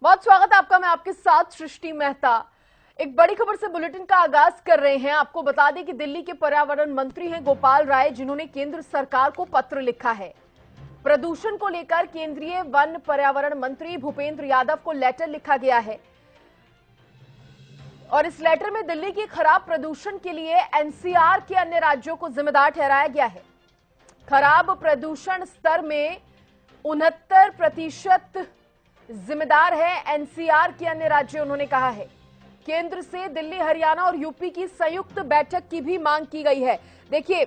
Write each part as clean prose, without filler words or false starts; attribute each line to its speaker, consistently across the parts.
Speaker 1: बहुत स्वागत है आपका। मैं आपके साथ सृष्टि मेहता। एक बड़ी खबर से बुलेटिन का आगाज कर रहे हैं। आपको बता दें कि दिल्ली के पर्यावरण मंत्री हैं गोपाल राय, जिन्होंने केंद्र सरकार को पत्र लिखा है। प्रदूषण को लेकर केंद्रीय वन पर्यावरण मंत्री भूपेंद्र यादव को लेटर लिखा गया है और इस लेटर में दिल्ली की खराब प्रदूषण के लिए एनसीआर के अन्य राज्यों को जिम्मेदार ठहराया गया है। खराब प्रदूषण स्तर में 69% जिम्मेदार है एनसीआर के अन्य राज्य, उन्होंने कहा है। केंद्र से दिल्ली, हरियाणा और यूपी की संयुक्त बैठक की भी मांग की गई है। देखिए,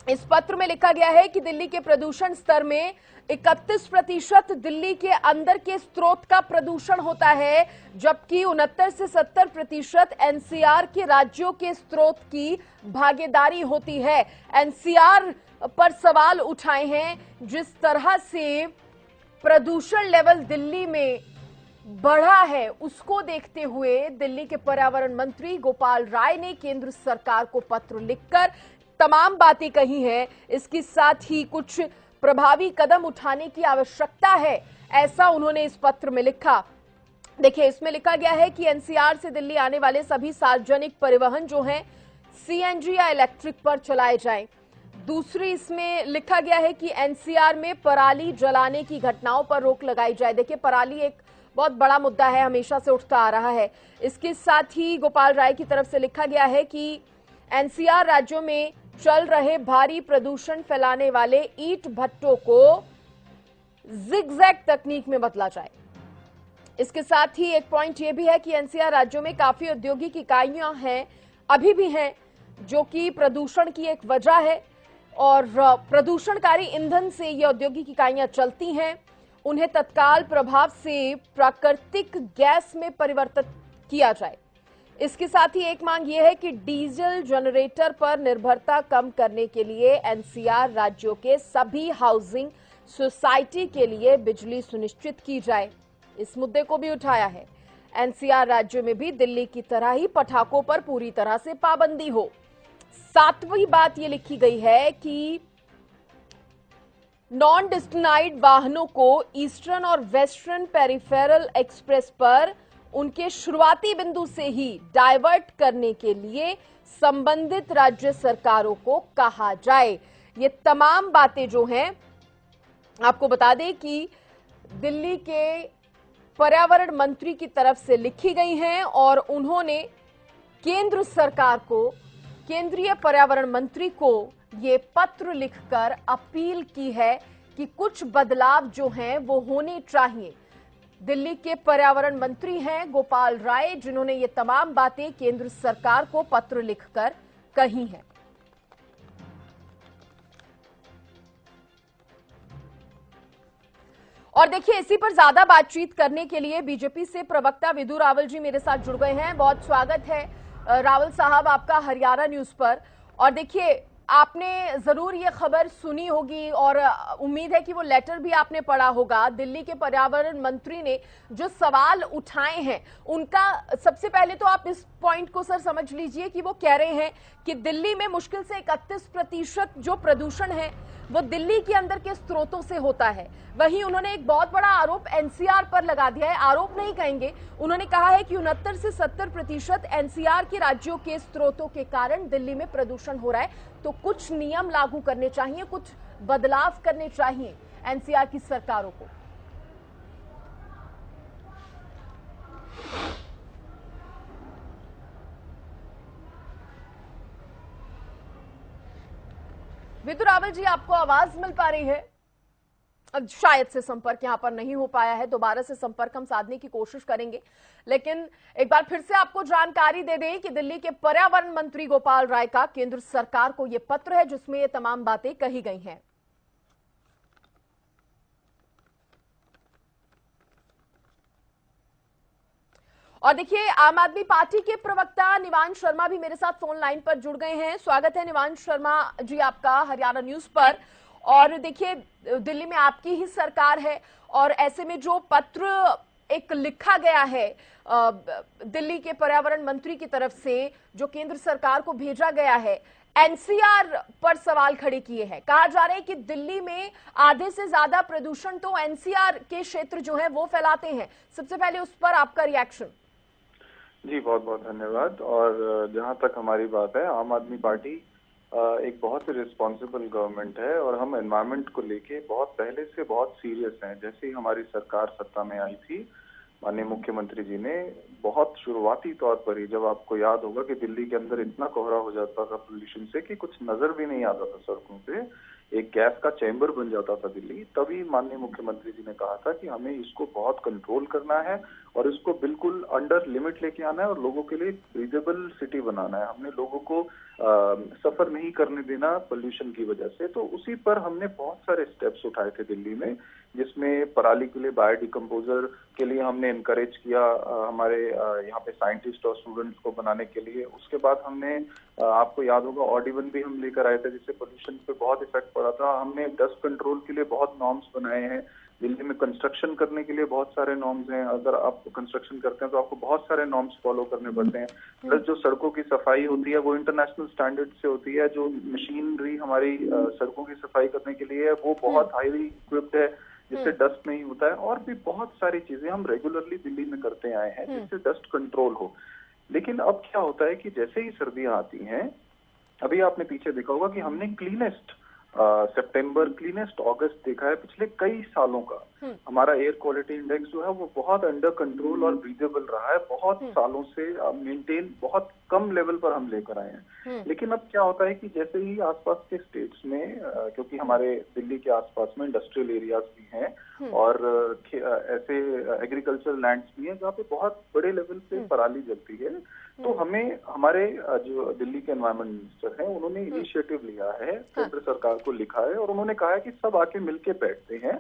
Speaker 1: इस पत्र में लिखा गया है कि दिल्ली के प्रदूषण स्तर में 31% दिल्ली के अंदर के स्रोत का प्रदूषण होता है, जबकि 69 से 70% एनसीआर के राज्यों के स्रोत की भागीदारी होती है। एनसीआर पर सवाल उठाए हैं। जिस तरह से प्रदूषण लेवल दिल्ली में बढ़ा है, उसको देखते हुए दिल्ली के पर्यावरण मंत्री गोपाल राय ने केंद्र सरकार को पत्र लिखकर तमाम बातें कही हैं। इसके साथ ही कुछ प्रभावी कदम उठाने की आवश्यकता है, ऐसा उन्होंने इस पत्र में लिखा। देखिए, इसमें लिखा गया है कि एनसीआर से दिल्ली आने वाले सभी सार्वजनिक परिवहन जो हैं सीएनजी या इलेक्ट्रिक पर चलाए जाएं। दूसरी इसमें लिखा गया है कि एनसीआर में पराली जलाने की घटनाओं पर रोक लगाई जाए। देखिए, पराली एक बहुत बड़ा मुद्दा है, हमेशा से उठता आ रहा है। इसके साथ ही गोपाल राय की तरफ से लिखा गया है कि एनसीआर राज्यों में चल रहे भारी प्रदूषण फैलाने वाले ईंट भट्टों को जिगजैग तकनीक में बदला जाए। इसके साथ ही एक पॉइंट यह भी है कि एनसीआर राज्यों में काफी औद्योगिक इकाइयां हैं, अभी भी हैं, जो कि प्रदूषण की एक वजह है और प्रदूषणकारी ईंधन से ये औद्योगिक इकाइयां चलती हैं। उन्हें तत्काल प्रभाव से प्राकृतिक गैस में परिवर्तित किया जाए। इसके साथ ही एक मांग यह है कि डीजल जनरेटर पर निर्भरता कम करने के लिए एनसीआर राज्यों के सभी हाउसिंग सोसाइटी के लिए बिजली सुनिश्चित की जाए। इस मुद्दे को भी उठाया है। एनसीआर राज्यों में भी दिल्ली की तरह ही पटाखों पर पूरी तरह से पाबंदी हो। सातवीं बात यह लिखी गई है कि नॉन डेस्टिनाइड वाहनों को ईस्टर्न और वेस्टर्न पेरिफेरल एक्सप्रेस पर उनके शुरुआती बिंदु से ही डाइवर्ट करने के लिए संबंधित राज्य सरकारों को कहा जाए। ये तमाम बातें जो हैं, आपको बता दें कि दिल्ली के पर्यावरण मंत्री की तरफ से लिखी गई हैं और उन्होंने केंद्र सरकार को, केंद्रीय पर्यावरण मंत्री को ये पत्र लिखकर अपील की है कि कुछ बदलाव जो हैं वो होने चाहिए। दिल्ली के पर्यावरण मंत्री हैं गोपाल राय, जिन्होंने ये तमाम बातें केंद्र सरकार को पत्र लिखकर कही हैं। और देखिए, इसी पर ज्यादा बातचीत करने के लिए बीजेपी से प्रवक्ता विदु रावल जी मेरे साथ जुड़ गए हैं। बहुत स्वागत है रावल साहब आपका हरियाणा न्यूज पर। और देखिए, आपने जरूर ये खबर सुनी होगी और उम्मीद है कि वो लेटर भी आपने पढ़ा होगा। दिल्ली के पर्यावरण मंत्री ने जो सवाल उठाए हैं, उनका सबसे पहले तो आप इस पॉइंट को सर समझ लीजिए कि वो कह रहे हैं कि दिल्ली में मुश्किल से 31% जो प्रदूषण है वो दिल्ली के अंदर के स्रोतों से होता है। वहीं उन्होंने एक बहुत बड़ा आरोप एनसीआर पर लगा दिया है। आरोप नहीं कहेंगे, उन्होंने कहा है कि 69 से 70% एनसीआर के राज्यों के स्रोतों के कारण दिल्ली में प्रदूषण हो रहा है। तो कुछ नियम लागू करने चाहिए, कुछ बदलाव करने चाहिए एनसीआर की सरकारों को। विदु रावल जी, आपको आवाज मिल पा रही है? शायद से संपर्क यहां पर नहीं हो पाया है, दोबारा से संपर्क हम साधने की कोशिश करेंगे। लेकिन एक बार फिर से आपको जानकारी दे दें कि दिल्ली के पर्यावरण मंत्री गोपाल राय का केंद्र सरकार को यह पत्र है, जिसमें ये तमाम बातें कही गई हैं। और देखिए, आम आदमी पार्टी के प्रवक्ता निवांश शर्मा भी मेरे साथ फोन लाइन पर जुड़ गए हैं। स्वागत है निवांश शर्मा जी आपका हरियाणा न्यूज पर। और देखिए, दिल्ली में आपकी ही सरकार है और ऐसे में जो पत्र एक लिखा गया है दिल्ली के पर्यावरण मंत्री की तरफ से, जो केंद्र सरकार को भेजा गया है, एनसीआर पर सवाल खड़े किए हैं। कहा जा रहा है कि दिल्ली में आधे से ज्यादा प्रदूषण तो एनसीआर के क्षेत्र जो है वो फैलाते हैं। सबसे पहले उस पर आपका रिएक्शन।
Speaker 2: जी बहुत बहुत धन्यवाद। और जहां तक हमारी बात है, आम आदमी पार्टी एक बहुत ही रिस्पॉन्सिबल गवर्नमेंट है और हम एनवायरनमेंट को लेके बहुत पहले से बहुत सीरियस हैं। जैसे ही हमारी सरकार सत्ता में आई थी, माननीय मुख्यमंत्री जी ने बहुत शुरुआती तौर पर ही, जब आपको याद होगा कि दिल्ली के अंदर इतना कोहरा हो जाता था पोल्यूशन से कि कुछ नजर भी नहीं आता था सड़कों पे, एक गैस का चैम्बर बन जाता था दिल्ली, तभी माननीय मुख्यमंत्री जी ने कहा था कि हमें इसको बहुत कंट्रोल करना है और इसको बिल्कुल अंडर लिमिट लेके आना है और लोगों के लिए ब्रीदेबल सिटी बनाना है। हमने लोगों को सफर नहीं करने देना पोल्यूशन की वजह से। तो उसी पर हमने बहुत सारे स्टेप्स उठाए थे दिल्ली में, जिसमें पराली के लिए बायोडिकम्पोजर के लिए हमने इनकरेज किया हमारे यहाँ पे साइंटिस्ट और स्टूडेंट्स को बनाने के लिए। उसके बाद हमने आपको याद होगा ऑडिवन भी हम लेकर आए थे, जिससे पोल्यूशन पे बहुत इफेक्ट पड़ा था। हमने डस्ट कंट्रोल के लिए बहुत नॉर्म्स बनाए हैं। दिल्ली में कंस्ट्रक्शन करने के लिए बहुत सारे नॉर्म्स हैं। अगर आप कंस्ट्रक्शन करते हैं तो आपको बहुत सारे नॉर्म्स फॉलो करने पड़ते हैं। प्लस जो सड़कों की सफाई होती है वो इंटरनेशनल स्टैंडर्ड से होती है। जो मशीनरी हमारी सड़कों की सफाई करने के लिए है वो बहुत हाईली इक्विप्ड है, जिससे डस्ट नहीं होता है। और भी बहुत सारी चीजें हम रेगुलरली दिल्ली में करते आए हैं जिससे डस्ट कंट्रोल हो। लेकिन अब क्या होता है कि जैसे ही सर्दियां आती हैं, अभी आपने पीछे देखा होगा कि हमने क्लीनेस्ट सितंबर, क्लीनेस्ट अगस्त देखा है पिछले कई सालों का। हमारा एयर क्वालिटी इंडेक्स जो है वो बहुत अंडर कंट्रोल और ब्रीदेबल रहा है। बहुत सालों से मेंटेन बहुत कम लेवल पर हम लेकर आए हैं। लेकिन अब क्या होता है कि जैसे ही आसपास के स्टेट्स में, क्योंकि हमारे दिल्ली के आसपास में इंडस्ट्रियल एरियाज भी हैं और ऐसे एग्रीकल्चर लैंड्स भी हैं जहाँ पे बहुत बड़े लेवल पे पराली जलती है, तो हमें हमारे जो दिल्ली के एनवायरमेंट मिनिस्टर हैं उन्होंने इनिशिएटिव लिया है, केंद्र सरकार को लिखा है और उन्होंने कहा है कि सब आके मिलके बैठते हैं।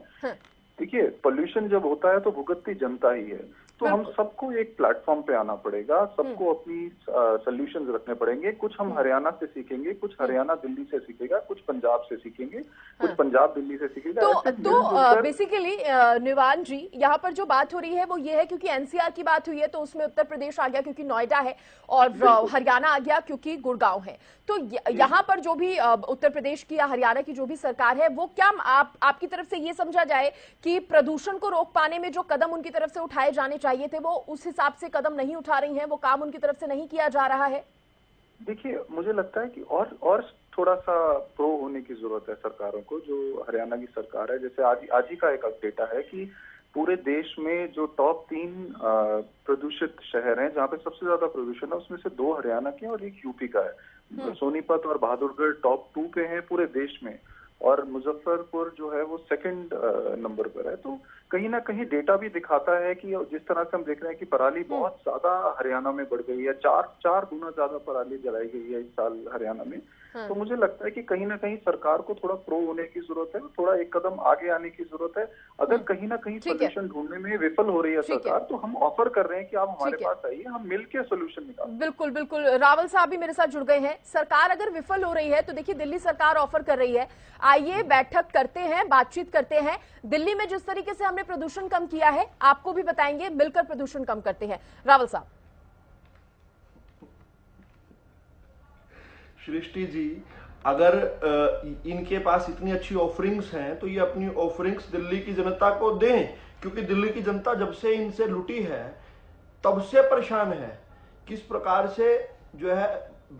Speaker 2: देखिए, पोल्यूशन जब होता है तो भुगतती जनता ही है, तो हम सबको एक प्लेटफॉर्म पे आना पड़ेगा, सबको अपनी सॉल्यूशंस रखने पड़ेंगे। कुछ हम हरियाणा से सीखेंगे, कुछ हरियाणा दिल्ली से सीखेगा, कुछ पंजाब से सीखेंगे, कुछ पंजाब दिल्ली से सीखेगा।
Speaker 1: तो बेसिकली निवान जी, यहाँ पर जो बात हो रही है वो ये है, क्योंकि एनसीआर की बात हुई है तो उसमें उत्तर प्रदेश आ गया क्योंकि नोएडा है और हरियाणा आ गया क्योंकि गुड़गांव है। तो यहाँ पर जो भी उत्तर प्रदेश की या हरियाणा की जो भी सरकार है, वो क्या आपकी तरफ से ये समझा जाए कि प्रदूषण को रोक पाने में जो कदम उनकी तरफ से उठाए जाने चाहिए थे वो उस हिसाब से कदम नहीं उठा रही हैं, वो काम उनकी तरफ से नहीं किया जा रहा है?
Speaker 2: देखिए, मुझे लगता है कि और थोड़ा सा प्रो होने की जरूरत है सरकारों को। जो हरियाणा की सरकार है, जैसे आज ही का एक डेटा है कि पूरे देश में जो टॉप 3 प्रदूषित शहर हैं जहाँ पे सबसे ज्यादा प्रदूषण है, उसमें से 2 हरियाणा के और 1 यूपी का है। सोनीपत और बहादुरगढ़ टॉप 2 पे हैं पूरे देश में, और मुजफ्फरपुर जो है वो 2nd नंबर पर है। तो कहीं ना कहीं डेटा भी दिखाता है कि जिस तरह से हम देख रहे हैं कि पराली बहुत ज्यादा हरियाणा में बढ़ गई है, 4 गुना ज्यादा पराली जलाई गई है इस साल हरियाणा में। तो मुझे लगता है कि कहीं ना कहीं सरकार को थोड़ा प्रो होने की जरूरत है, थोड़ा एक कदम आगे आने की जरूरत है। अगर कहीं ना कहीं सोल्यूशन ढूंढने में विफल हो रही है सरकार, तो हम ऑफर कर रहे हैं कि आप हमारे पास आइए, हम मिलकर सोल्यूशन निकालें।
Speaker 1: बिल्कुल बिल्कुल, रावल साहब भी मेरे साथ जुड़ गए हैं। सरकार अगर विफल हो रही है तो देखिए, दिल्ली सरकार ऑफर कर रही है, आइए बैठक करते हैं, बातचीत करते हैं। दिल्ली में जिस तरीके से हमने प्रदूषण कम किया है आपको भी बताएंगे, मिलकर प्रदूषण कम करते हैं। रावल साहब।
Speaker 3: सृष्टि जी, अगर इनके पास इतनी अच्छी ऑफरिंग्स हैं तो ये अपनी ऑफरिंग्स दिल्ली की जनता को दें, क्योंकि दिल्ली की जनता जब से इनसे लुटी है तब से परेशान है। किस प्रकार से जो है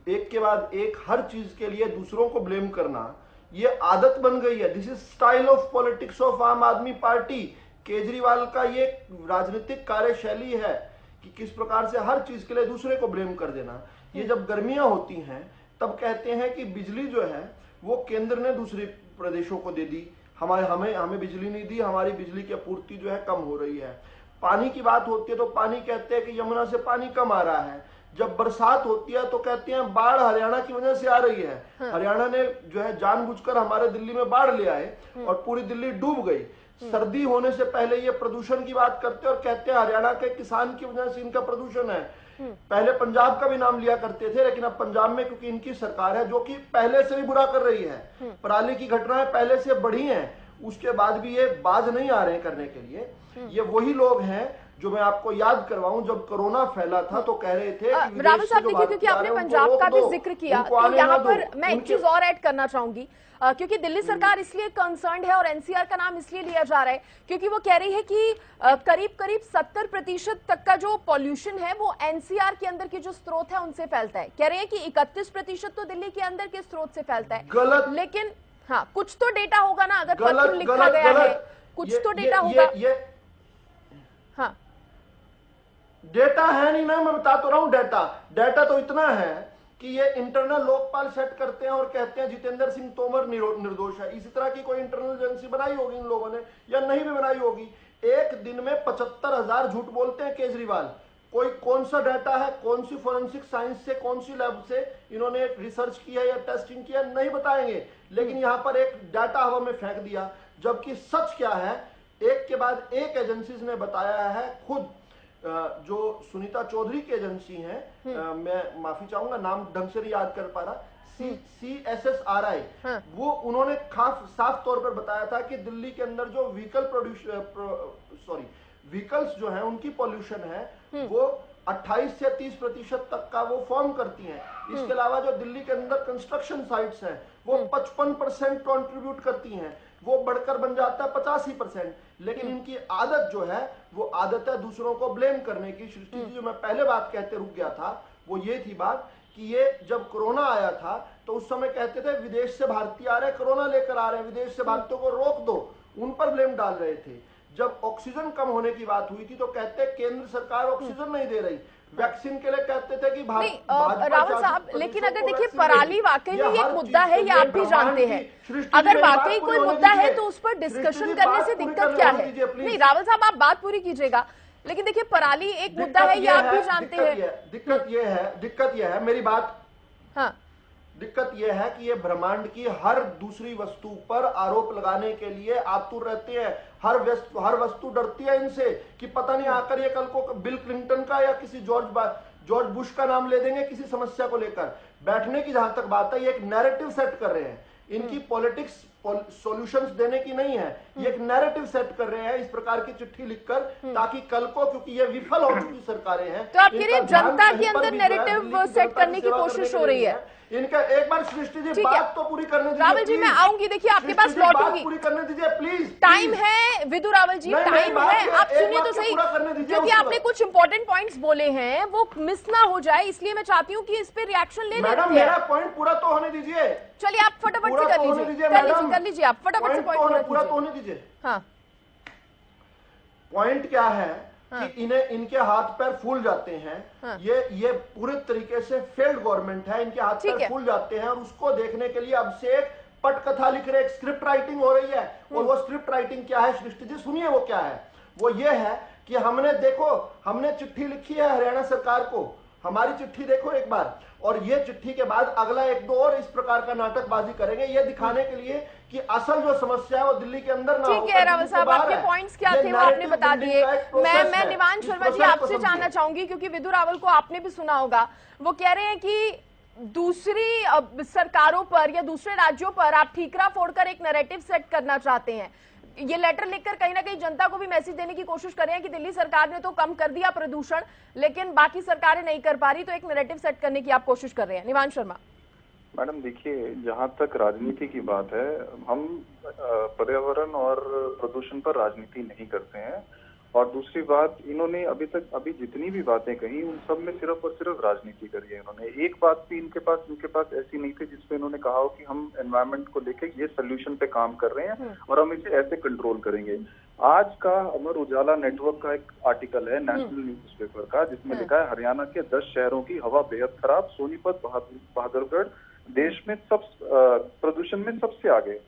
Speaker 3: एक के बाद एक हर चीज के लिए दूसरों को ब्लेम करना, ये आदत बन गई है। This is style of politics of आम आदमी पार्टी। केजरीवाल का ये राजनीतिक कार्यशैली है कि किस प्रकार से हर चीज के लिए दूसरे को ब्लेम कर देना। ये जब गर्मियां होती हैं तब कहते हैं कि बिजली जो है वो केंद्र ने दूसरे प्रदेशों को दे दी, हमें बिजली नहीं दी, हमारी बिजली की आपूर्ति जो है कम हो रही है। पानी की बात होती है तो पानी कहते हैं कि यमुना से पानी कम आ रहा है। जब बरसात होती है तो कहते हैं बाढ़ हरियाणा की वजह से आ रही है। हरियाणा ने जो है जानबूझकर हमारे दिल्ली में बाढ़ ले आए और पूरी दिल्ली डूब गई। सर्दी होने से पहले ये प्रदूषण की बात करते और कहते हैं हरियाणा के किसान की वजह से इनका प्रदूषण है। पहले पंजाब का भी नाम लिया करते थे, लेकिन अब पंजाब में क्योंकि इनकी सरकार है जो कि पहले से भी बुरा कर रही है, पराली की घटनाएं पहले से बढ़ी हैं, उसके बाद भी ये बाज नहीं आ रहे हैं करने के लिए। ये वही लोग हैं जो मैं आपको याद करवाऊं, जब कोरोना फैला था तो कह रहे थे कि
Speaker 1: रावल साहब देखिए, क्योंकि आपने पंजाब का भी जिक्र किया तो यहाँ पर मैं एक चीज और ऐड करना चाहूंगी, क्योंकि दिल्ली सरकार इसलिए कंसर्न्ड है और एनसीआर का नाम इसलिए लिया जा रहा है क्योंकि वो कह रही है कि करीब करीब 70% तक का जो पॉल्यूशन है वो एनसीआर के अंदर के जो स्रोत है उनसे फैलता है। कह रहे हैं कि 31% तो दिल्ली के अंदर के स्रोत से फैलता है।
Speaker 3: गलत।
Speaker 1: लेकिन हाँ, कुछ तो डेटा होगा ना, अगर पत्र लिखा गया है कुछ तो डेटा होगा। हाँ,
Speaker 3: डेटा है नहीं ना, मैं बता तो रहा हूं। डेटा तो इतना है कि ये इंटरनल लोकपाल सेट करते हैं और कहते हैं जितेंद्र सिंह तोमर निर्दोष है। इसी तरह की कोई इंटरनल एजेंसी बनाई होगी इन लोगों ने या नहीं भी बनाई होगी। एक दिन में 75,000 झूठ बोलते हैं केजरीवाल। कोई कौन सा डाटा है, कौन सी फोरेंसिक साइंस से, कौन सी लैब से इन्होंने रिसर्च किया या टेस्टिंग किया, नहीं बताएंगे। लेकिन यहां पर एक डाटा हवा में फेंक दिया, जबकि सच क्या है एक के बाद एक एजेंसीज ने बताया है। खुद जो सुनीता चौधरी की एजेंसी है, मैं माफी चाहूंगा नाम ढंग से नहीं याद कर पा रहा, CSSRI, वो उन्होंने साफ तौर पर बताया था कि दिल्ली के अंदर जो व्हीकल्स जो है उनकी पॉल्यूशन है वो 28 से 30% तक का वो फॉर्म करती हैं। इसके अलावा जो दिल्ली के अंदर कंस्ट्रक्शन साइट्स हैं वो 55% कंट्रीब्यूट करती हैं, वो बढ़कर बन जाता है 85%। लेकिन इनकी आदत जो है वो आदत है दूसरों को ब्लेम करने की। सृष्टि जी, जो मैं पहले बात कहते रुक गया था वो ये थी बात कि ये जब कोरोना आया था तो उस समय कहते थे विदेश से भारतीय आ रहे हैं, कोरोना लेकर आ रहे हैं, विदेश से भारतीयों को रोक दो, उन पर ब्लेम डाल रहे थे। जब ऑक्सीजन कम होने की बात हुई थी तो कहते केंद्र सरकार ऑक्सीजन नहीं दे रही, वैक्सीन के लिए कहते थे कि
Speaker 1: रावल साहब, लेकिन अगर देखिए पराली वाकई में एक मुद्दा है, ये आप भी जानते हैं। अगर वाकई कोई मुद्दा है तो उस पर डिस्कशन करने से दिक्कत क्या है? नहीं रावल साहब, आप बात पूरी कीजिएगा। लेकिन देखिए पराली एक मुद्दा है, ये आप भी जानते हैं।
Speaker 3: दिक्कत यह है मेरी बात, हाँ, दिक्कत यह है कि ये ब्रह्मांड की हर दूसरी वस्तु पर आरोप लगाने के लिए आतुर रहते हैं। हर वस्तु डरती है इनसे कि पता नहीं आकर ये कल को बिल क्लिंटन का या किसी जॉर्ज बुश का नाम ले देंगे किसी समस्या को लेकर। बैठने की जहां तक बात है, ये एक नैरेटिव सेट कर रहे हैं। इनकी पॉलिटिक्स सॉल्यूशंस देने की नहीं है, ये एक नैरेटिव सेट कर रहे हैं इस प्रकार की चिट्ठी लिखकर, ताकि कल को, क्योंकि ये विफल हो चुकी सरकारें हैं,
Speaker 1: तो आपके लिए जनता के अंदर नैरेटिव सेट करने की कोशिश हो रही है।
Speaker 3: इनका एक बार सृष्टि जी बात तो पूरी करने दीजिए।
Speaker 1: रावल जी, मैं आऊंगी, देखिए आपके पास लौटूंगी,
Speaker 3: पूरी करने दीजिए प्लीज।
Speaker 1: टाइम है विदु रावल जी, टाइम है, आप सुनिए तो सही, क्योंकि आपने कुछ इंपॉर्टेंट पॉइंट्स बोले हैं वो मिस ना हो जाए, इसलिए मैं चाहती हूँ कि इस पे रिएक्शन ले लेते हैं।
Speaker 3: मेरा पॉइंट पूरा तो होने दीजिए।
Speaker 1: चलिए आप फटाफट से कर लीजिए, आप फटाफट से पॉइंट
Speaker 3: पूरा तो होने दीजिए।
Speaker 1: हाँ,
Speaker 3: पॉइंट क्या है कि इनके हाथ पैर फूल जाते हैं। ये पूरे तरीके से फेल्ड गवर्नमेंट है, इनके हाथ पैर फूल जाते हैं और उसको देखने के लिए अब से एक पटकथा लिख रहे, एक स्क्रिप्ट राइटिंग हो रही है। और वो स्क्रिप्ट राइटिंग क्या है सृष्टि जी, सुनिए वो क्या है। वो ये है कि हमने चिट्ठी लिखी है हरियाणा सरकार को, हमारी चिट्ठी देखो एक बार, और ये चिट्ठी के बाद अगला एक दो और इस प्रकार का नाटकबाजी करेंगे, ये दिखाने के लिए कि असल जो समस्या है वो दिल्ली के अंदर ना हो।
Speaker 1: ठीक है रावल साहब, आपके पॉइंट्स क्या थे वो आपने बता दिए। मैं निवांश शर्मा जी आपसे जानना चाहूंगी, क्योंकि विदु रावल को आपने भी सुना होगा, वो कह रहे हैं कि दूसरी सरकारों पर या दूसरे राज्यों पर आप ठीकरा फोड़कर एक नैरेटिव सेट करना चाहते हैं। ये लेटर लिखकर कहीं ना कहीं जनता को भी मैसेज देने की कोशिश कर रहे हैं कि दिल्ली सरकार ने तो कम कर दिया प्रदूषण, लेकिन बाकी सरकारें नहीं कर पा रही, तो एक नैरेटिव सेट करने की आप कोशिश कर रहे हैं। निवांश शर्मा।
Speaker 2: मैडम देखिए, जहां तक राजनीति की बात है, हम पर्यावरण और प्रदूषण पर राजनीति नहीं करते हैं। और दूसरी बात, इन्होंने अभी जितनी भी बातें कही उन सब में सिर्फ और सिर्फ राजनीति करी है। इन्होंने एक बात भी इनके पास ऐसी नहीं थी जिसपे इन्होंने कहा हो कि हम एनवायरनमेंट को लेके ये सोल्यूशन पे काम कर रहे हैं और हम इसे ऐसे कंट्रोल करेंगे। आज का अमर उजाला नेटवर्क का एक आर्टिकल है नेशनल न्यूज़पेपर का, जिसमें लिखा है हरियाणा के 10 शहरों की हवा बेहद खराब, सोनीपत बहादुरगढ़ देश में प्रदूषण में सबसे आगे।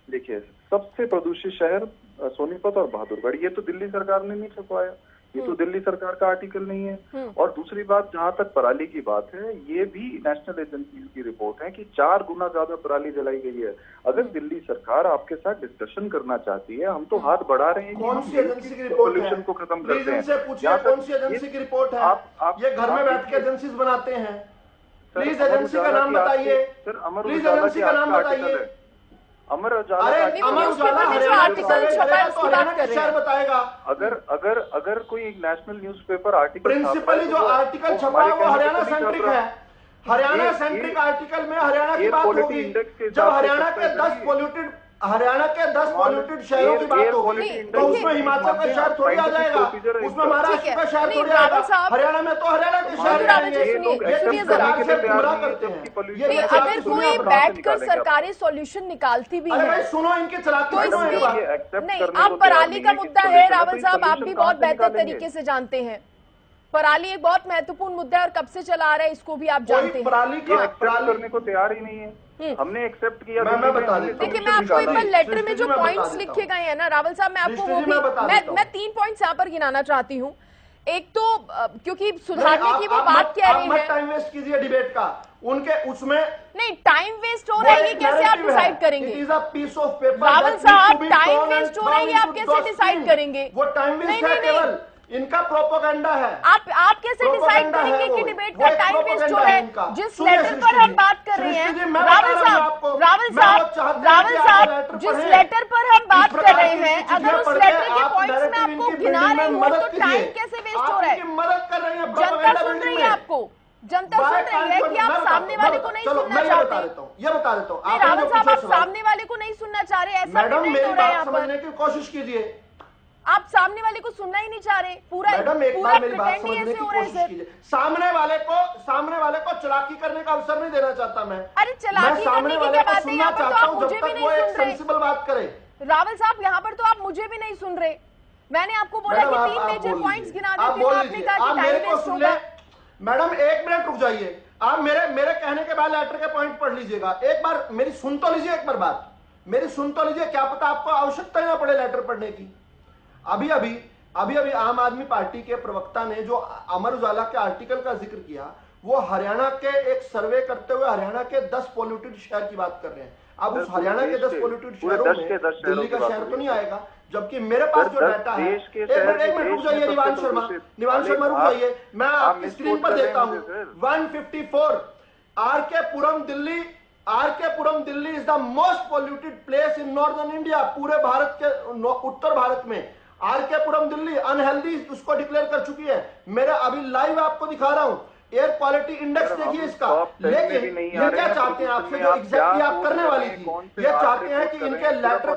Speaker 2: देखिए, सबसे प्रदूषित शहर सोनीपत और बहादुरगढ़, ये तो दिल्ली सरकार ने नहीं छपवाया, ये तो दिल्ली सरकार का आर्टिकल नहीं है। और दूसरी बात, जहां तक पराली की बात है, ये भी नेशनल एजेंसी की रिपोर्ट है कि 4 गुना ज्यादा पराली जलाई गई है। अगर दिल्ली सरकार आपके साथ डिस्कशन करना चाहती है, हम तो हाथ बढ़ा रहे हैं।
Speaker 3: कौन सी एजेंसी की रिपोर्ट है?
Speaker 2: पोल्यूशन को खत्म करते हैं।
Speaker 3: कौन सी एजेंसी की रिपोर्ट है? आप ये घर में बैठ के एजेंसीज बनाते हैं। प्लीज एजेंसी का नाम बताइए, प्लीज एजेंसी का नाम बताइए।
Speaker 2: अमर उजाला
Speaker 3: अरे
Speaker 2: का
Speaker 3: अमर उजाला
Speaker 1: न्यूज़पेपर में जो
Speaker 3: हरियाणा
Speaker 1: आर्टिकल
Speaker 3: की
Speaker 1: छपा है
Speaker 3: तो
Speaker 1: उसकी
Speaker 3: हरियाणा
Speaker 1: बात
Speaker 3: के
Speaker 1: कर रहे
Speaker 3: शहर
Speaker 1: हैं।
Speaker 3: बताएगा।
Speaker 2: अगर कोई एक नेशनल न्यूज़पेपर आर्टिकल
Speaker 3: प्रिंसिपली जो आर्टिकल छपा है वो हरियाणा सेंट्रिक है। हरियाणा सेंट्रिक आर्टिकल में हरियाणा की बात होगी। जब हरियाणा के 10 पोल्यूटेड शहरों की बात होगी तो उसमें हिमाचल का शहर थोड़ी आ जाएगा, उसमें महाराष्ट्र का शहर थोड़ी आएगा। हरियाणा में तो हरियाणा के शहर आएंगे।
Speaker 1: सुनिए जरा,
Speaker 3: गुमराह करते हैं ये।
Speaker 1: अगर कोई बैठकर सरकारी सॉल्यूशन निकालती भी
Speaker 3: अरे भाई
Speaker 1: है
Speaker 3: सुनो, इनके चलाते
Speaker 1: तो इसमें नहीं, आप पराली का मुद्दा है रावल साहब, आप भी बहुत बेहतर तरीके से जानते हैं। पराली एक बहुत महत्वपूर्ण मुद्दा है और कब से चला आ रहा है इसको भी आप जानते हैं।
Speaker 3: पराली
Speaker 2: करने को तैयार ही नहीं है। हमने एक्सेप्ट किया।
Speaker 3: मैं बता देता हूं।
Speaker 1: देखिए मैं आपको एक बार लेटर में जो पॉइंट्स लिखे गए हैं ना रावल साहब, मैं आपको वो भी मैं 3 पॉइंट्स यहाँ पर गिनाना चाहती हूँ। एक तो क्योंकि सुधारने की वो बात कह रही है।
Speaker 3: टाइम वेस्ट कीजिए डिबेट का, उनके उसमें
Speaker 1: नहीं टाइम वेस्ट हो रहा है ये कैसे आप डिसाइड करेंगे?
Speaker 3: पीस ऑफ पेपर
Speaker 1: रावल साहब टाइम वेस्ट हो रहा है ये आप कैसे डिसाइड करेंगे?
Speaker 3: वो टाइम वेस्ट है, केवल इनका प्रोपेगेंडा है।
Speaker 1: आप कैसे डिसाइड करेंगे कि डिबेट का टाइम वेस्ट हो रहा है? जिस लेटर पर हम बात कर रहे हैं रावल साहब जिस लेटर पर हम बात कर रहे हैं, अगर उस लेटर के पॉइंट्स में आपको गिना रही हूँ तो टाइम कैसे वेस्ट हो रहा है?
Speaker 3: मदद कर रही है,
Speaker 1: जनता सुन रही है आपको, जनता सुन रही है कि आप सामने वाले को नहीं सुनना चाहते।
Speaker 3: ये बता देता हूँ
Speaker 1: रावल साहब, आप सामने वाले को नहीं सुनना चाह रहे, ऐसा
Speaker 3: मैडम
Speaker 1: नहीं
Speaker 3: मेरी
Speaker 1: हो रहा है
Speaker 3: बात
Speaker 1: यहाँ
Speaker 3: समझने
Speaker 1: पर।
Speaker 3: की कोशिश कीजिए।
Speaker 1: आप सामने वाले को सुनना ही नहीं चाह रहे, पूरा
Speaker 3: मैडम एक
Speaker 1: पूरा
Speaker 3: बार मेरी बात
Speaker 1: प्रिटेंड ही
Speaker 3: समझने
Speaker 1: ऐसे
Speaker 3: की
Speaker 1: हो रहा है
Speaker 3: कोशिश
Speaker 1: सर।
Speaker 3: कीजिए। सामने वाले को चालाकी करने का अवसर नहीं देना चाहता मैं।
Speaker 1: अरे चालाकी करने की क्या बात है, यहाँ पर तो आप मुझे भी नहीं सुन रहे।
Speaker 3: सेंसिबल बात करे
Speaker 1: रावल साहब, यहाँ पर तो आप मुझे भी नहीं सुन रहे। मैंने आपको बोला कि 3 मेजर पॉइंट्स गिना देते तो आपने कहा कि टाइम वेस्ट होगा।
Speaker 3: मैडम 1 मिनट रुक जाइए, आप मेरे कहने के बाद लेटर के पॉइंट पढ़ लीजिएगा। एक बार मेरी सुन तो लीजिए, एक बार बात मेरी सुन तो लीजिए। क्या पता आपको आवश्यकता ही ना पड़े लेटर पढ़ने की। अभी आम आदमी पार्टी के प्रवक्ता ने जो अमर उजाला के आर्टिकल का जिक्र किया, वो हरियाणा के एक सर्वे करते हुए हरियाणा के 10 पोल्यूटेड शहर की बात कर रहे हैं। अब उस हरियाणा के 10 पोल्यूटेड शहरों में दिल्ली का शहर तो नहीं आएगा, जबकि मेरे पास जो डाटा है, एक मिनट रुक जाइए निवान शर्मा रुक जाइए, मैं आपकी स्क्रीन पर देता हूं। 154 RK Puram Delhi is the most polluted place in northern India. पूरे भारत के उत्तर भारत में आरकेपुरम दिल्ली अनहेल्दी उसको डिक्लेयर कर चुकी है। मेरा अभी लाइव आपको दिखा रहा हूं, एयर क्वालिटी इंडेक्स देखिए इसका। लेकिन ये क्या चाहते हैं आपसे, जो एग्जैक्टली आप करने वाली थी, ये चाहते हैं कि इनके लेटर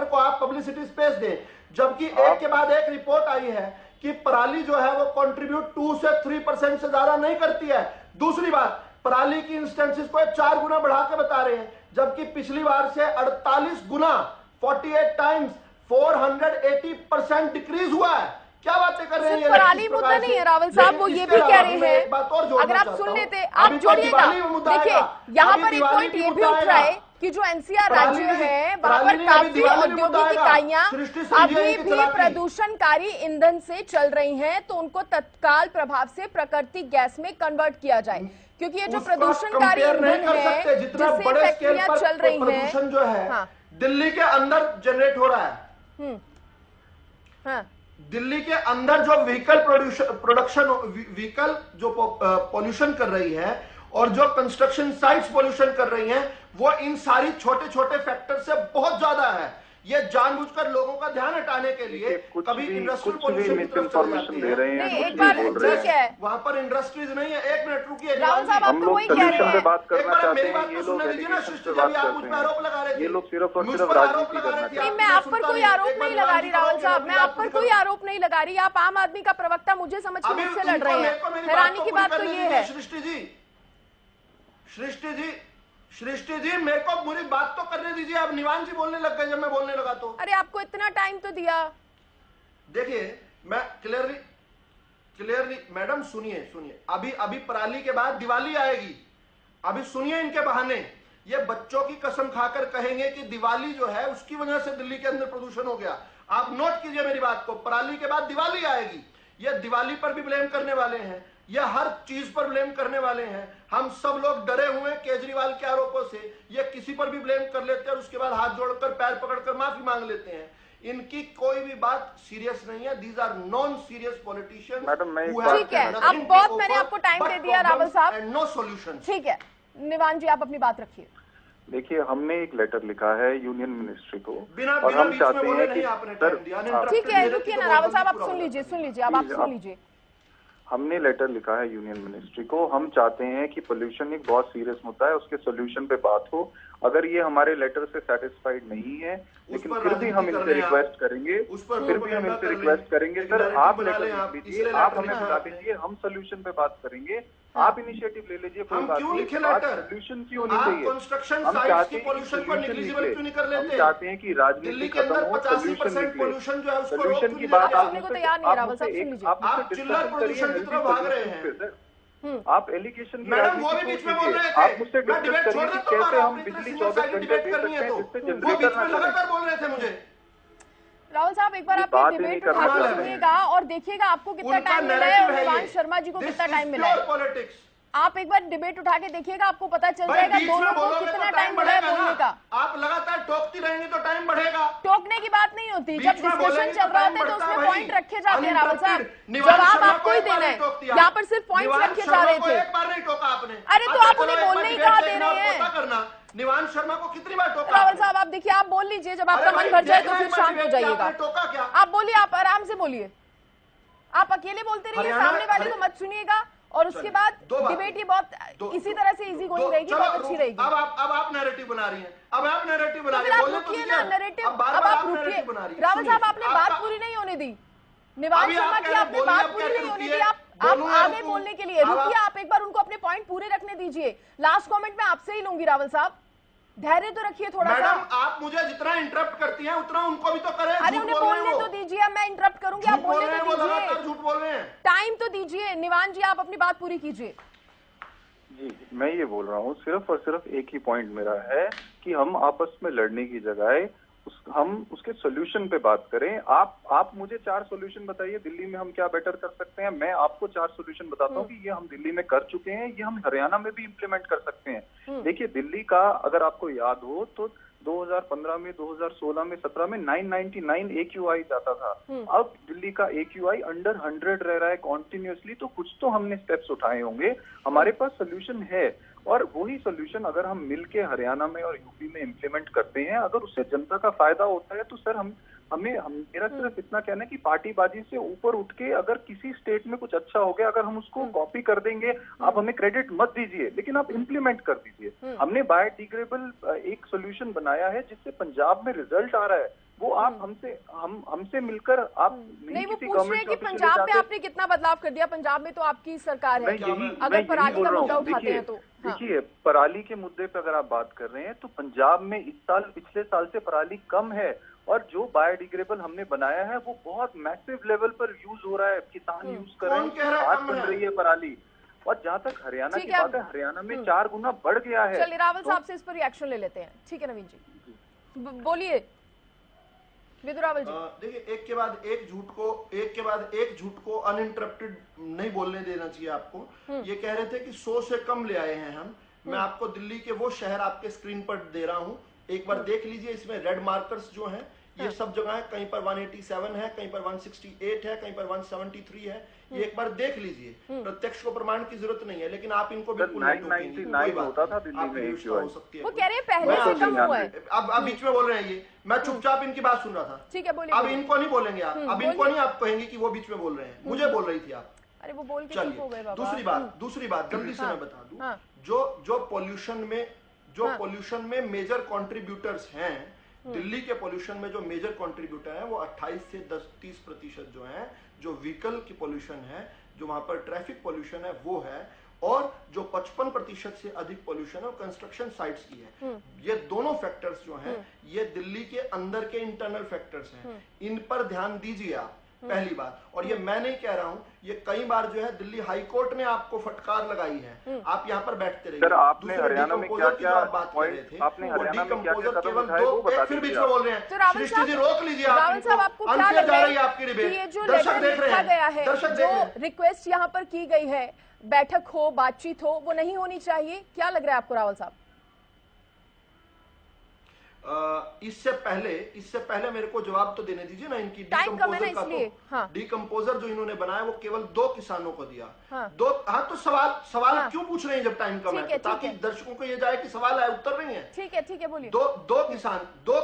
Speaker 3: को आप पब्लिसिटी स्पेस दें, जबकि एक के बाद एक रिपोर्ट आई है कि पराली जो है वो कंट्रीब्यूट 2 से 3% से ज्यादा नहीं करती है। दूसरी बात, पराली की इंस्टेंसेस को 4 गुना बढ़ा के बता रहे हैं, जबकि पिछली बार से 48 गुना 48 टाइम्स 480% डिक्रीज हुआ है। क्या बातें कर रहे हैं?
Speaker 1: पराली मुद्दा नहीं है रावल साहब, वो ये भी कह रहे हैं, अगर आप सुन लेते, आप जोड़िएगा। देखिए यहाँ पर एक पॉइंट ये भी उठ रहा है कि जो एनसीआर राज्य है वहां पर काफी औद्योगिक इकाइयां अभी भी प्रदूषणकारी ईंधन से चल रही हैं, तो उनको तत्काल प्रभाव से प्राकृतिक गैस में कन्वर्ट किया जाए, क्योंकि ये जो प्रदूषणकारी ईंधन है जिससे फैक्ट्रियां चल रही हैं,
Speaker 3: जो है दिल्ली के अंदर जनरेट हो रहा है। दिल्ली के अंदर जो व्हीकल जो पॉल्यूशन कर रही है और जो कंस्ट्रक्शन साइट्स पॉल्यूशन कर रही हैं, वो इन सारी छोटे छोटे फैक्टर से बहुत ज्यादा है। ये जानबूझकर लोगों का ध्यान हटाने के लिए कभी इंडस्ट्रियल पोल्यूशन की तरफ चले जाते हैं।
Speaker 1: नहीं, एक बार ठीक है,
Speaker 3: वहां पर इंडस्ट्रीज नहीं है। एक मिनट रुकिए
Speaker 1: राहुल साहब, आप तो वही कह रहे हैं।
Speaker 2: बात करना चाहते
Speaker 3: मेरी बात
Speaker 2: हैं,
Speaker 3: तो
Speaker 2: ये
Speaker 3: सुनने
Speaker 2: लोग
Speaker 3: दीजिए ना सृष्टि, जब आप मुझ पर आरोप लगा रहे थे,
Speaker 2: ये लोग सिर्फ और
Speaker 3: मुझ
Speaker 2: सिर्फ
Speaker 3: पर आरोप
Speaker 2: राजनीति
Speaker 3: लगा रहे
Speaker 2: करना
Speaker 3: थे।
Speaker 1: नहीं, मैं आप पर कोई आरोप नहीं लगा रही राहुल साहब, मैं आप पर कोई आरोप नहीं लगा रही। आप आम आदमी का प्रवक्ता मुझे समझ के मुझसे लड़ रहे हैं। हैरानी की बात तो ये है।
Speaker 3: सृष्टि जी मेरे को पूरी बात तो करने दीजिए। आप निवान जी बोलने लग गए जब मैं बोलने लगा तो।
Speaker 1: अरे आपको इतना टाइम तो दिया।
Speaker 3: देखिए मैं क्लियरली मैडम सुनिए, अभी पराली के बाद दिवाली आएगी। अभी सुनिए इनके बहाने, ये बच्चों की कसम खाकर कहेंगे कि दिवाली जो है उसकी वजह से दिल्ली के अंदर प्रदूषण हो गया। आप नोट कीजिए मेरी बात को, पराली के बाद दिवाली आएगी। ये दिवाली पर भी ब्लेम करने वाले हैं, ये हर चीज पर ब्लेम करने वाले हैं। हम सब लोग डरे हुए हैं केजरीवाल के आरोपों से। ये किसी पर भी ब्लेम कर लेते हैं और उसके बाद हाथ जोड़कर पैर पकड़कर माफी मांग लेते हैं। इनकी कोई भी बात सीरियस नहीं है। These are non serious politicians.
Speaker 1: ठीक है, अब बहुत मैंने आपको टाइम दे दिया रावल साहब,
Speaker 3: नो सॉल्यूशन।
Speaker 1: ठीक है निवान जी, आप अपनी बात रखिए।
Speaker 2: देखिए, हमने एक लेटर लिखा है यूनियन मिनिस्ट्री को
Speaker 3: बिना
Speaker 2: और हम
Speaker 3: बीच में
Speaker 2: चाहते
Speaker 3: बोले
Speaker 2: हैं
Speaker 3: नहीं
Speaker 2: कि
Speaker 3: आपने टाइम दिया,
Speaker 1: ठीक है, रुकिए ना रावल साहब, आप सुन लीजिए, अब आप सुन लीजिए।
Speaker 2: हमने लेटर लिखा है यूनियन मिनिस्ट्री को। हम चाहते हैं कि पोल्यूशन एक बहुत सीरियस मुद्दा है, उसके सोल्यूशन पे बात हो। अगर ये हमारे लेटर से सेटिस्फाइड नहीं है, लेकिन फिर भी हम इनसे रिक्वेस्ट करेंगे, सर आप लेटर लिख लीजिए, आप हमें बुला लीजिए, हम सोल्यूशन पे बात करेंगे। आप इनिशिएटिव ले लीजिए, कोई बात नहीं, सोल्यूशन की होनी चाहिए। हम चाहते हैं कि हम चाहते हैं कि राजनीति खत्म हो, सोल्यूशन निकले। सोल्यूशन की बात आप आप एलिगेशन की राजनीति छोड़ दीजिए, आप मुझसे डिस्कस करिए कि कैसे हम बिजली 24 घंटे दे सकते हैं जिससे जनरेटर ना चले।
Speaker 3: बोल रहे थे मुझे
Speaker 1: राहुल साहब, एक बार आप डिबेट उठा के सुनिएगा और देखिएगा आपको कितना टाइम मिला है और निवांश शर्मा जी को कितना टाइम मिला है। आप एक बार डिबेट उठा के देखिएगा, आपको पता चल जाएगा दोनों को कितना टाइम मिला है बोलने का।
Speaker 3: आप लगातार टोकती रहेंगे तो टाइम बढ़ेगा।
Speaker 1: टोकने की बात नहीं होती, जब डिस्कशन चल रहा होता है तो उसमें पॉइंट रखे जाते हैं राहुल साहब, जवाब आपको ही देना है। यहाँ पर सिर्फ पॉइंट रखे जा रहे थे।
Speaker 3: एक बार नहीं टोका आपने।
Speaker 1: अरे तो आप उन्हें बोलने ही कहा दे रहे हैं।
Speaker 3: निवांश शर्मा को कितनी बार टोका?
Speaker 1: राहुल साहब आप देखिए, आप बोल लीजिए, जब आपका मन भर जाए तो फिर शांत हो जाइएगा।
Speaker 3: टोका क्या?
Speaker 1: आप बोलिए, आप आराम से बोलिए, आप अकेले बोलते रहिए, सामने वाले को मत सुनिएगा। और उसके बाद डिबेट ये बहुत इसी तरह से इजी गोइंग रहेगी, बहुत अच्छी रहेगी।
Speaker 3: अब आप नैरेटिव बना रही हैं, अब आप नैरेटिव बना रही हैं।
Speaker 1: आप रुकिए ना, नैरेटिव अब आप रुकिए। रावल साहब आपने बात पूरी नहीं होने दी, निवांश शर्मा की आपने बात पूरी नहीं होने दी। आप आगे बोलने के लिए रुकिए, आप एक बार उनको अपने पॉइंट पूरे रखने दीजिए। लास्ट कमेंट मैं आपसे ही लूंगी रावल साहब, धैर्य तो रखिए थोड़ा सा।
Speaker 3: मैडम आप मुझे जितना इंटरप्ट करती हैं उतना उनको भी तो करें।
Speaker 1: अरे उन्हें बोलने तो दीजिए, अब मैं इंटरप्ट करूंगी, आप बोलने तो दीजिए,
Speaker 3: झूठ बोल रहे हैं,
Speaker 1: टाइम तो दीजिए। निवांश जी आप अपनी बात पूरी कीजिए।
Speaker 2: जी, मैं ये बोल रहा हूँ, सिर्फ और सिर्फ एक ही पॉइंट मेरा है कि हम आपस में लड़ने की जगह हम उसके सोल्यूशन पे बात करें। आप मुझे 4 सोल्यूशन बताइए दिल्ली में हम क्या बेटर कर सकते हैं, मैं आपको 4 सोल्यूशन बताता हूँ कि ये हम दिल्ली में कर चुके हैं, ये हम हरियाणा में भी इम्प्लीमेंट कर सकते हैं। देखिए, दिल्ली का अगर आपको याद हो तो 2015 में, 2016 में, 17 में 999 AQI जाता था। अब दिल्ली का AQI अंडर 100 रह रहा है कॉन्टिन्यूसली। तो कुछ तो हमने स्टेप्स उठाए होंगे, हमारे पास सोल्यूशन है। और वही सोल्यूशन अगर हम मिलके हरियाणा में और यूपी में इम्प्लीमेंट करते हैं, अगर उससे जनता का फायदा होता है तो सर मेरा सिर्फ इतना कहना है कि पार्टीबाजी से ऊपर उठ के अगर किसी स्टेट में कुछ अच्छा हो गया, अगर हम उसको कॉपी कर देंगे, आप हमें क्रेडिट मत दीजिए, लेकिन आप इम्प्लीमेंट कर दीजिए। हमने बायोडिग्रेडेबल एक सोल्यूशन बनाया है जिससे पंजाब में रिजल्ट आ रहा है, वो आप हमसे मिलकर आप
Speaker 1: नहीं, वो पूछ रहे हैं कि पंजाब में आपने कितना बदलाव कर दिया। पंजाब में तो आपकी सरकार है, अगर पराली का मुद्दा उठाते हैं तो
Speaker 2: देखिए, पराली के मुद्दे पे अगर आप बात कर रहे हैं तो पंजाब में इस साल पिछले साल से पराली कम है, और जो बायोडिग्रेडेबल हमने बनाया है वो बहुत मैसिव लेवल पर यूज हो रहा है, किसान यूज कर रहे हैं, आज बन रही है पराली। और जहां तक हरियाणा की बात है, हरियाणा में 4 गुना बढ़ गया है।
Speaker 1: चलिए रावल साहब से इस पर रिएक्शन ले लेते हैं, ठीक है नवीन जी, बोलिए विदुरावल जी।
Speaker 3: देखिए, एक के बाद एक झूठ को अनइंटरप्टेड नहीं बोलने देना चाहिए आपको। ये कह रहे थे कि 100 से कम ले आए हैं हम। मैं आपको दिल्ली के वो शहर आपके स्क्रीन पर दे रहा हूं, एक बार देख लीजिए। इसमें रेड मार्कर्स जो हैं ये सब जगह है, कहीं पर 187 है, कहीं पर 168 है, कहीं पर 173 है। ये एक बार देख लीजिए, प्रत्यक्ष को प्रमाण की जरूरत नहीं है, लेकिन आप इनको बिल्कुल
Speaker 2: 999 होता था दिल्ली में
Speaker 3: हो सकती है।
Speaker 1: वो कह रहे हैं पहले से कम हुआ है।
Speaker 3: अब बीच में बोल रहे हैं ये, मैं चुपचाप इनकी बात सुन रहा था।
Speaker 1: ठीक है, बोलिए।
Speaker 3: अब इनको नहीं बोलेंगे आप, अब इनको नहीं आप कहेंगे कि वो बीच में बोल रहे हैं, मुझे बोल रही थी आप।
Speaker 1: अरे वो बोल के चुप हो गए बाबा।
Speaker 3: दूसरी बात जल्दी से मैं बता दूं, जो पोल्यूशन में मेजर कंट्रीब्यूटर्स हैं, दिल्ली के पोल्यूशन में जो मेजर कंट्रीब्यूटर है वो 28 से 30% जो है, जो व्हीकल की पोल्यूशन है, जो वहां पर ट्रैफिक पोल्यूशन है वो है, और जो 55% से अधिक पोल्यूशन है वो कंस्ट्रक्शन साइट्स की है। ये दोनों फैक्टर्स जो हैं ये दिल्ली के अंदर के इंटरनल फैक्टर्स हैं, इन पर ध्यान दीजिए आप, पहली बात। और ये मैं नहीं कह रहा हूं, ये कई बार जो है दिल्ली हाई कोर्ट ने आपको फटकार लगाई है, आप यहाँ पर बैठते रहिए।
Speaker 2: सर, आपने हरियाणा में क्या
Speaker 3: बात कर रहे थे,
Speaker 2: आपने हरियाणा में क्या
Speaker 3: केवल 2 फिर बीच में बोल रहे हैं। सृष्टि जी रोक लीजिए,
Speaker 1: रावल साहब आपको क्या लग रहा है
Speaker 3: आपकी डिबेट,
Speaker 1: ये जो लेटर लिखा गया है, जो रिक्वेस्ट यहाँ पर की गई है, बैठक हो, बातचीत हो, वो नहीं होनी चाहिए, क्या लग रहा है आपको रावल साहब?
Speaker 3: इससे पहले मेरे को जवाब तो देने दीजिए ना। इनकी
Speaker 1: टाइम कम है ना
Speaker 3: डिकम्पोजर का
Speaker 1: इसलिए। हाँ।
Speaker 3: डिकम्पोजर जो इन्होंने बनाया वो केवल 2 किसानों को दिया।
Speaker 1: हाँ।
Speaker 3: तो सवाल
Speaker 1: हाँ।
Speaker 3: क्यों पूछ रहे हैं जब टाइम कम है? ताकि दर्शकों को ये जाए कि सवाल है, उत्तर नहीं है।
Speaker 1: ठीक है बोलिए।
Speaker 3: दो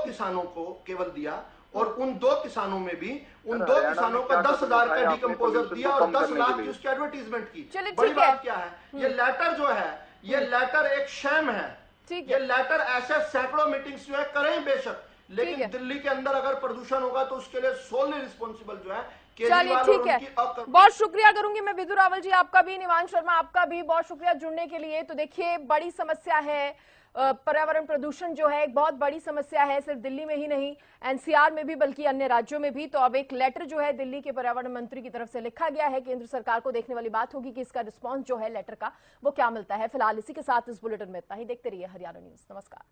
Speaker 3: किसानों को केवल दिया, और उन 2 किसानों में भी उन 2 किसानों को 10,000 का डिकम्पोजर दिया और 10 लाख की उसकी एडवर्टीजमेंट की। बड़ी बात क्या है, ये लेटर जो है, ये लेटर एक शैम है। ये लेटर ऐसे सैकड़ों मीटिंग्स जो है करें बेशक, लेकिन दिल्ली के अंदर अगर प्रदूषण होगा तो उसके लिए सोलली रिस्पॉन्सिबल जो है
Speaker 1: चलिए ठीक है, बहुत शुक्रिया करूंगी मैं विदु रावल जी, आपका भी, निवांश शर्मा आपका भी बहुत शुक्रिया जुड़ने के लिए। तो देखिए बड़ी समस्या है, पर्यावरण प्रदूषण जो है एक बहुत बड़ी समस्या है, सिर्फ दिल्ली में ही नहीं, एनसीआर में भी बल्कि अन्य राज्यों में भी। तो अब एक लेटर जो है दिल्ली के पर्यावरण मंत्री की तरफ से लिखा गया है केंद्र सरकार को। देखने वाली बात होगी कि इसका रिस्पॉन्स जो है लेटर का वो क्या मिलता है। फिलहाल इसी के साथ इस बुलेटिन में इतना ही। देखते रहिए हरियाणा न्यूज। नमस्कार।